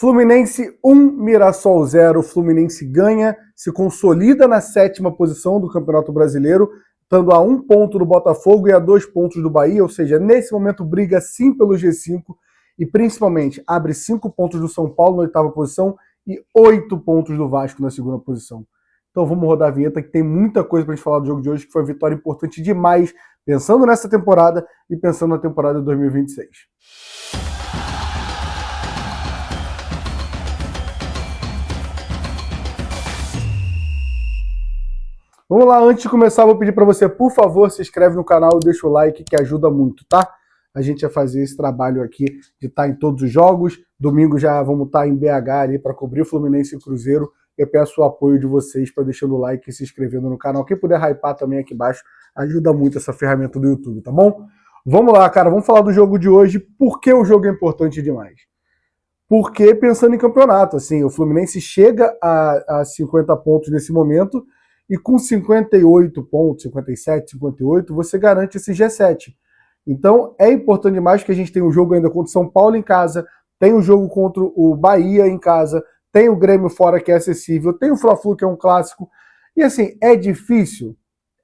Fluminense 1, Mirassol 0. Fluminense ganha, se consolida na 7ª posição do Campeonato Brasileiro, estando a 1 ponto do Botafogo e a 2 pontos do Bahia, ou seja, nesse momento briga sim pelo G5 e principalmente abre 5 pontos do São Paulo na 8ª posição e 8 pontos do Vasco na 2ª posição. Então vamos rodar a vinheta, que tem muita coisa pra gente falar do jogo de hoje, que foi uma vitória importante demais, pensando nessa temporada e pensando na temporada de 2026. Vamos lá, antes de começar, vou pedir para você, por favor, se inscreve no canal e deixa o like, que ajuda muito, tá? A gente vai fazer esse trabalho aqui de estar em todos os jogos. Domingo já vamos estar em BH ali para cobrir Fluminense e Cruzeiro. Eu peço o apoio de vocês para deixando o like e se inscrevendo no canal. Quem puder hypar também aqui embaixo, ajuda muito essa ferramenta do YouTube, tá bom? Vamos lá, cara, vamos falar do jogo de hoje. Por que o jogo é importante demais? Porque, pensando em campeonato, assim, o Fluminense chega a 50 pontos nesse momento, e com 58 pontos, 57, 58, você garante esse G7. Então é importante demais que a gente tenha um jogo ainda contra o São Paulo em casa, tem um jogo contra o Bahia em casa, tem o Grêmio fora que é acessível, tem o Fla-Flu que é um clássico. E assim, é difícil?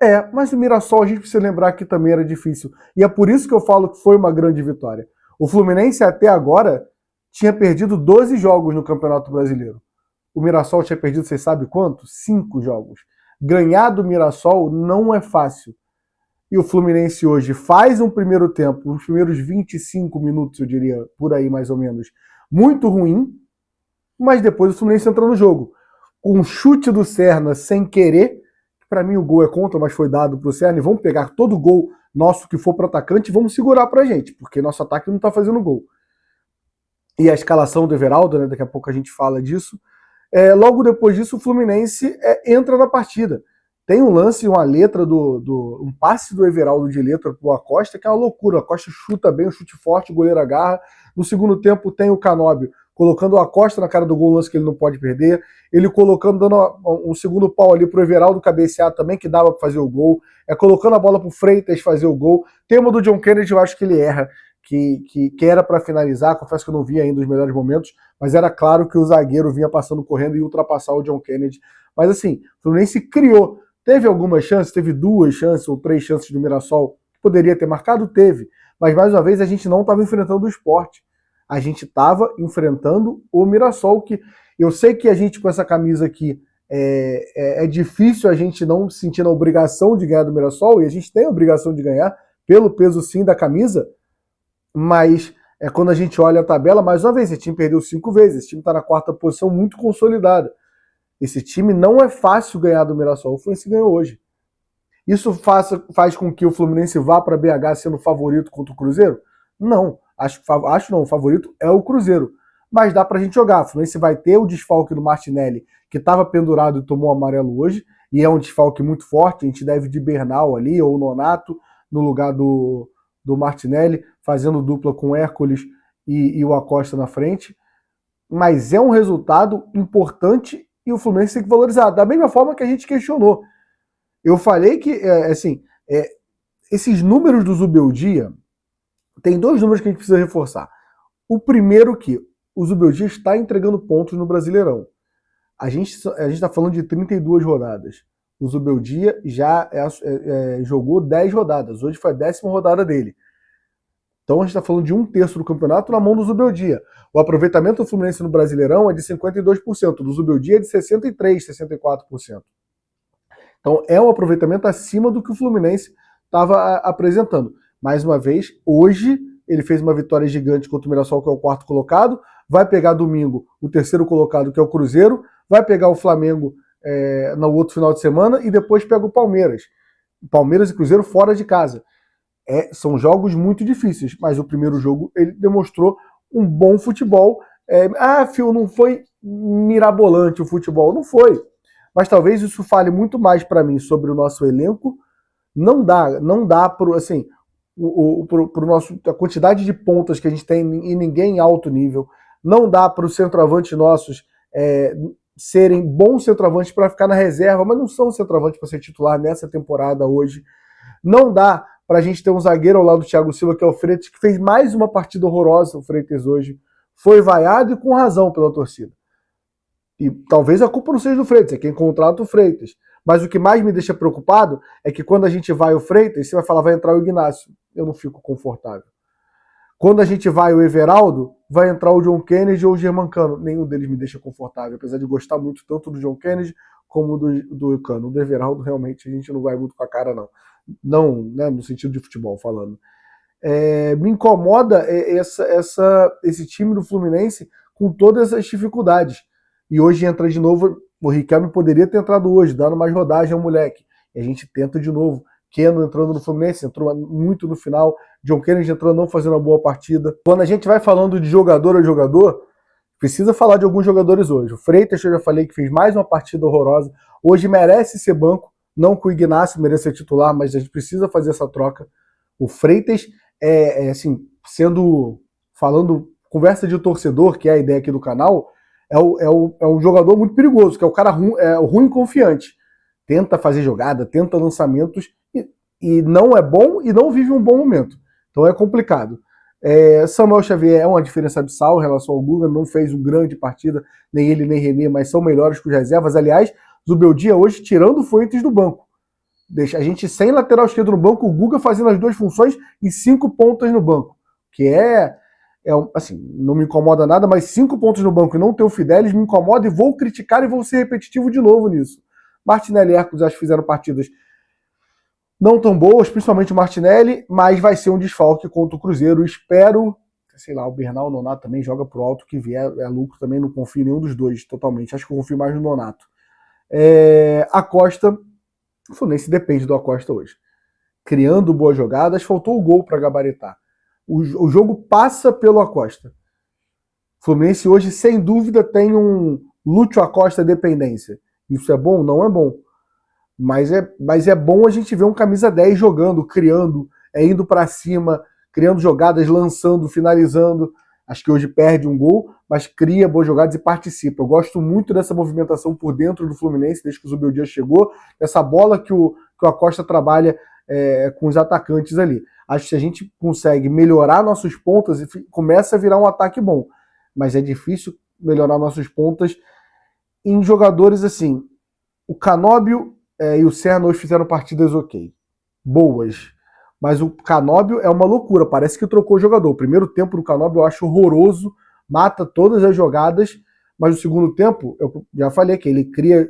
É, mas o Mirassol a gente precisa lembrar que também era difícil. E é por isso que eu falo que foi uma grande vitória. O Fluminense até agora tinha perdido 12 jogos no Campeonato Brasileiro. O Mirassol tinha perdido, vocês sabem quanto? 5 jogos. Ganhar do Mirassol não é fácil. E o Fluminense hoje faz um primeiro tempo, os primeiros 25 minutos, eu diria, por aí mais ou menos, muito ruim, mas depois o Fluminense entra no jogo. Com um chute do Serna sem querer, para mim o gol é contra, mas foi dado para o Serna, e vamos pegar todo gol nosso que for para o atacante e vamos segurar para a gente, porque nosso ataque não está fazendo gol. E a escalação do Everaldo, né, daqui a pouco a gente fala disso. Logo depois disso, o Fluminense entra na partida. Tem um lance, uma letra, um passe do Everaldo de letra pro Acosta, que é uma loucura. O Acosta chuta bem, um chute forte, o goleiro agarra. No segundo tempo tem o Canóbio colocando o Acosta na cara do gol, um lance que ele não pode perder. Ele colocando, dando um segundo pau ali pro Everaldo cabecear também, que dava para fazer o gol. Colocando a bola pro Freitas fazer o gol. Tem uma do John Kennedy, eu acho que ele erra, que era para finalizar. Confesso que eu não vi ainda os melhores momentos, mas era claro que o zagueiro vinha passando correndo e ia ultrapassar o John Kennedy. Mas assim, o Fluminense criou. Teve algumas chances, teve 2 chances ou 3 chances do Mirassol que poderia ter marcado? Teve. Mas mais uma vez a gente não estava enfrentando o Sport. A gente estava enfrentando o Mirassol, que eu sei que a gente com essa camisa aqui é difícil a gente não sentir a obrigação de ganhar do Mirassol, e a gente tem a obrigação de ganhar pelo peso sim da camisa, mas quando a gente olha a tabela, mais uma vez, esse time perdeu 5 vezes, esse time está na 4ª posição muito consolidada. Esse time não é fácil ganhar do Mirassol, o Fluminense ganhou hoje. Isso faz com que o Fluminense vá para BH sendo favorito contra o Cruzeiro? Não, acho não, o favorito é o Cruzeiro. Mas dá pra gente jogar, o Fluminense vai ter o desfalque do Martinelli, que estava pendurado e tomou amarelo hoje, e é um desfalque muito forte, a gente deve de Bernal ali, ou Nonato, no lugar do Martinelli, fazendo dupla com o Hércules e o Acosta na frente. Mas é um resultado importante e o Fluminense tem que valorizar. Da mesma forma que a gente questionou. Eu falei que, esses números do Zubeldia, tem 2 números que a gente precisa reforçar. O primeiro que o Zubeldia está entregando pontos no Brasileirão. A gente está falando de 32 rodadas. O Zubeldia já jogou 10 rodadas. Hoje foi a 10ª rodada dele. Então a gente está falando de 1/3 do campeonato na mão do Zubeldia. O aproveitamento do Fluminense no Brasileirão é de 52%, do Zubeldia é de 63%, 64%. Então é um aproveitamento acima do que o Fluminense estava apresentando. Mais uma vez, hoje ele fez uma vitória gigante contra o Mirassol, que é o 4º colocado, vai pegar domingo o 3º colocado, que é o Cruzeiro, vai pegar o Flamengo no outro final de semana e depois pega o Palmeiras. Palmeiras e Cruzeiro fora de casa. São jogos muito difíceis, mas o primeiro jogo ele demonstrou um bom futebol. Phil, não foi mirabolante o futebol, não foi. Mas talvez isso fale muito mais para mim sobre o nosso elenco. Não dá para assim, a quantidade de pontas que a gente tem e ninguém em alto nível. Não dá para os centroavantes nossos serem bons centroavantes para ficar na reserva, mas não são centroavantes para ser titular nessa temporada hoje. Não dá para a gente ter um zagueiro ao lado do Thiago Silva, que é o Freitas, que fez mais uma partida horrorosa, o Freitas hoje. foi vaiado e com razão pela torcida. E talvez a culpa não seja do Freitas, é quem contrata o Freitas. Mas o que mais me deixa preocupado é que quando a gente vai o Freitas, você vai falar, vai entrar o Ignacio. Eu não fico confortável. Quando a gente vai o Everaldo, vai entrar o John Kennedy ou o Germancano. Nenhum deles me deixa confortável, apesar de gostar muito tanto do John Kennedy como do Cano. O do Everaldo, realmente, a gente não vai muito com a cara, não. Não, né, no sentido de futebol falando. Me incomoda esse time do Fluminense com todas as dificuldades. E hoje entra de novo, o Riquelme poderia ter entrado hoje, dando mais rodagem ao moleque. E a gente tenta de novo. Keno entrando no Fluminense, entrou muito no final. John Kennedy entrando, não fazendo uma boa partida. Quando a gente vai falando de jogador a jogador, precisa falar de alguns jogadores hoje. O Freitas, eu já falei que fez mais uma partida horrorosa. Hoje merece ser banco, não que o Ignacio mereça ser titular, mas a gente precisa fazer essa troca. O Freitas assim, falando conversa de torcedor, que é a ideia aqui do canal, é um jogador muito perigoso, que é o cara ruim confiante. Tenta fazer jogada, tenta lançamentos, e não é bom e não vive um bom momento. Então é complicado. Samuel Xavier é uma diferença abissal em relação ao Guga, não fez uma grande partida, nem ele nem René, mas são melhores que os reservas. Aliás, Zubeldia hoje tirando o Fuentes do banco. Deixa a gente sem lateral esquerdo no banco, o Guga fazendo as duas funções e 5 pontas no banco. Que assim, não me incomoda nada, mas 5 pontos no banco e não ter o Fidelis me incomoda e vou criticar e vou ser repetitivo de novo nisso. Martinelli e Hércules acho que fizeram partidas não tão boas, principalmente o Martinelli, mas vai ser um desfalque contra o Cruzeiro. Espero, sei lá, o Bernal, o Nonato também joga pro alto que vier, é lucro também, não confio em nenhum dos dois totalmente. Acho que eu confio mais no Nonato. Acosta, o Fluminense depende do Acosta hoje. Criando boas jogadas, faltou o gol para gabaritar. O jogo passa pelo Acosta. O Fluminense hoje, sem dúvida, tem um Lúcio Acosta dependência. Isso é bom? Não é bom. Mas é bom a gente ver um camisa 10 jogando, criando, indo para cima, criando jogadas, lançando, finalizando. Acho que hoje perde um gol, mas cria boas jogadas e participa. Eu gosto muito dessa movimentação por dentro do Fluminense, desde que o Zubeldia chegou, essa bola que o Acosta trabalha com os atacantes ali. Acho que se a gente consegue melhorar nossos pontas, começa a virar um ataque bom. Mas é difícil melhorar nossos pontas em jogadores assim. O Canóbio e o Serna hoje fizeram partidas ok, boas. Mas o Canóbio é uma loucura, parece que trocou o jogador. O primeiro tempo do Canóbio eu acho horroroso, mata todas as jogadas, mas o segundo tempo, eu já falei que ele cria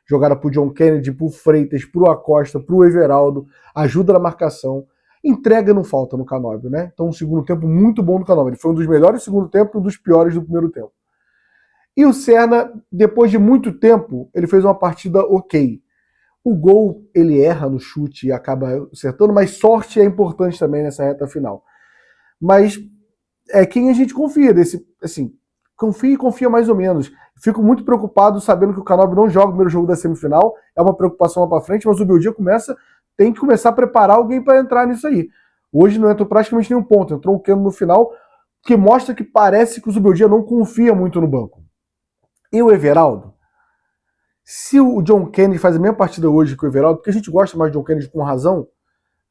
jogada pro John Kennedy, pro Freitas, pro Acosta, pro Everaldo, ajuda na marcação. Entrega não falta no Canóbio, né? Então um segundo tempo muito bom do Canóbio. Ele foi um dos melhores do segundo tempo e um dos piores do primeiro tempo. E o Serna, depois de muito tempo, ele fez uma partida ok. O gol, ele erra no chute e acaba acertando, mas sorte é importante também nessa reta final. Mas é quem a gente confia, assim, confia e confia mais ou menos. Fico muito preocupado sabendo que o Canóbio não joga o primeiro jogo da semifinal, é uma preocupação lá para frente, mas o Beldia tem que começar a preparar alguém para entrar nisso aí. Hoje não entrou praticamente nenhum ponto, entrou o Keno no final, que mostra que parece que o Zubeldia não confia muito no banco. E o Everaldo? Se o John Kennedy faz a mesma partida hoje que o Everaldo, porque a gente gosta mais do John Kennedy com razão,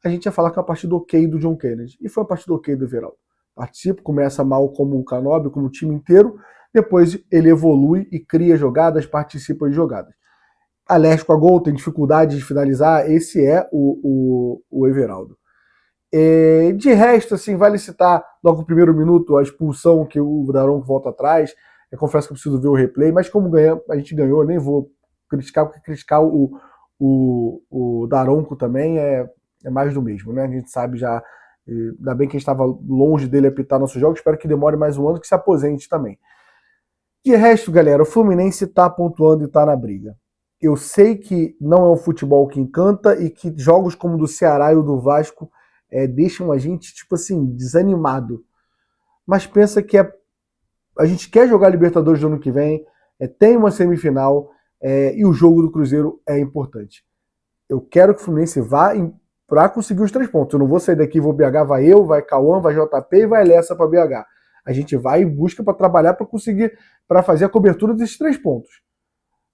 a gente ia falar que é uma partida ok do John Kennedy. E foi uma partida ok do Everaldo. Participa, começa mal como o Canóbio, como o time inteiro, depois ele evolui e cria jogadas, participa de jogadas. Alérgico a gol, tem dificuldade de finalizar, esse é o Everaldo. De resto, assim, vale citar logo no primeiro minuto a expulsão que o Daronco volta atrás. Eu confesso que eu preciso ver o replay, mas como a gente ganhou, nem vou criticar, porque criticar o Daronco também é mais do mesmo, né? A gente sabe já, ainda bem que a gente estava longe dele apitar nossos jogos, espero que demore mais um ano, que se aposente também. De resto, galera, o Fluminense está pontuando e está na briga. Eu sei que não é um futebol que encanta e que jogos como o do Ceará e o do Vasco deixam a gente, tipo assim, desanimado. Mas pensa que a gente quer jogar Libertadores no ano que vem, tem uma semifinal, e o jogo do Cruzeiro é importante. Eu quero que o Fluminense vá para conseguir os 3 pontos. Eu não vou sair daqui, vou BH, vai eu, vai Cauã, vai JP e vai Lessa para BH. A gente vai e busca para trabalhar para conseguir, para fazer a cobertura desses 3 pontos.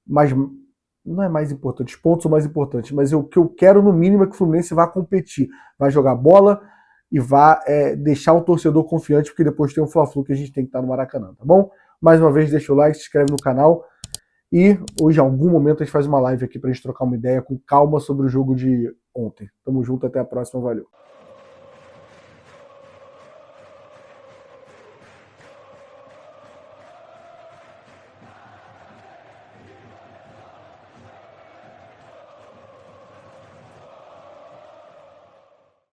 Mas não é mais importante, os pontos são mais importantes, mas o que eu quero no mínimo é que o Fluminense vá competir, vai jogar bola e vá deixar o torcedor confiante, porque depois tem um Fla-Flu que a gente tem que estar no Maracanã, tá bom? Mais uma vez, deixa o like, se inscreve no canal. E hoje, em algum momento, a gente faz uma live aqui pra gente trocar uma ideia com calma sobre o jogo de ontem. Tamo junto, até a próxima, valeu.